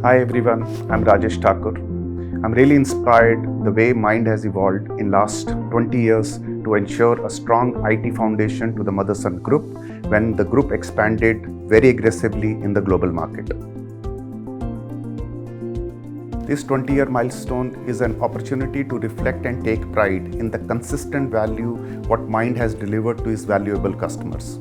Hi everyone, I'm Rajesh Thakur. I'm really inspired the way Mind has evolved in last 20 years to ensure a strong IT foundation to the Motherson Group when the group expanded very aggressively in the global market. This 20-year milestone is an opportunity to reflect and take pride in the consistent value what Mind has delivered to its valuable customers.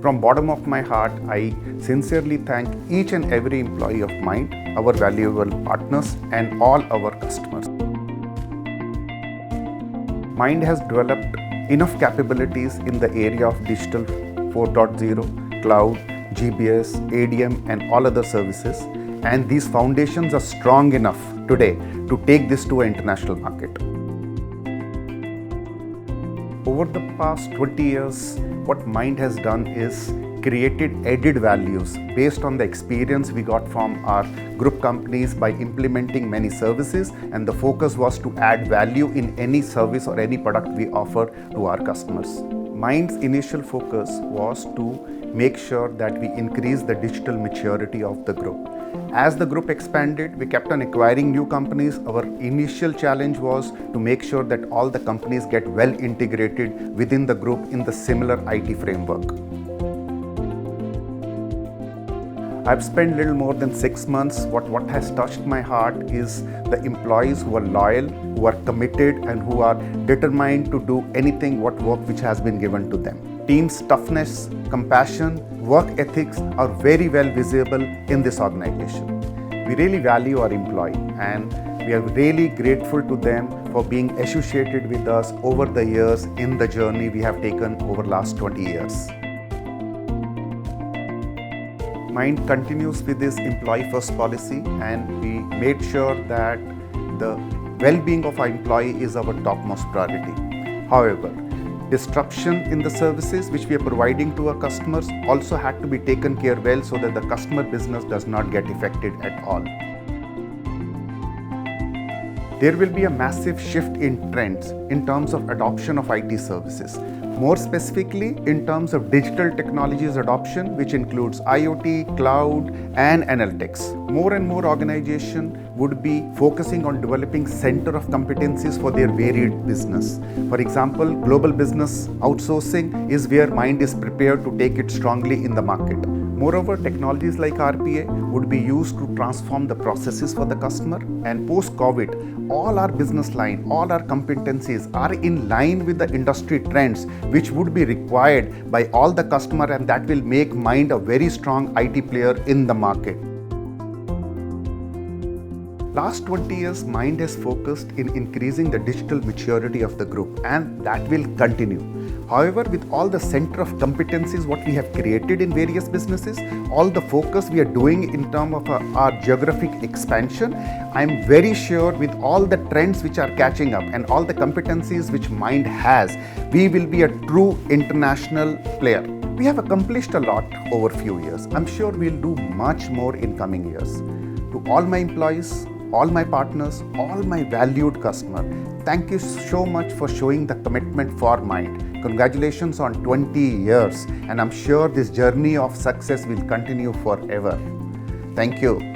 From bottom of my heart, I sincerely thank each and every employee of Mind, our valuable partners and all our customers. Mind has developed enough capabilities in the area of digital 4.0, cloud, GBS, ADM and all other services, and these foundations are strong enough today to take this to an international market. Over the past 20 years, what Mind has done is created added values based on the experience we got from our group companies by implementing many services, and the focus was to add value in any service or any product we offer to our customers. Mind's initial focus was to make sure that we increase the digital maturity of the group. As the group expanded, we kept on acquiring new companies. Our initial challenge was to make sure that all the companies get well integrated within the group in the similar IT framework. I've spent little more than 6 months. What has touched my heart is the employees who are loyal, who are committed and who are determined to do anything what work which has been given to them. Team's toughness, compassion, work ethics are very well visible in this organization. We really value our employee and we are really grateful to them for being associated with us over the years in the journey we have taken over last 20 years. Mind continues with this employee first policy, and we made sure that the well-being of our employee is our topmost priority. However, disruption in the services which we are providing to our customers also had to be taken care well so that the customer business does not get affected at all. There will be a massive shift in trends in terms of adoption of IT services. More specifically, in terms of digital technologies adoption, which includes IoT, cloud, and analytics. More and more organizations would be focusing on developing center of competencies for their varied business. For example, global business outsourcing is where Mind is prepared to take it strongly in the market. Moreover, technologies like RPA would be used to transform the processes for the customer, and post-COVID, all our business line, all our competencies are in line with the industry trends which would be required by all the customer, and that will make Mind a very strong IT player in the market. Last 20 years, Mind has focused in increasing the digital maturity of the group, and that will continue. However, with all the center of competencies what we have created in various businesses, all the focus we are doing in terms of our geographic expansion, I am very sure with all the trends which are catching up and all the competencies which Mind has, we will be a true international player. We have accomplished a lot over few years. I'm sure we'll do much more in coming years. To all my employees, all my partners, all my valued customers, thank you so much for showing the commitment for Mind. Congratulations on 20 years, and I'm sure this journey of success will continue forever. Thank you.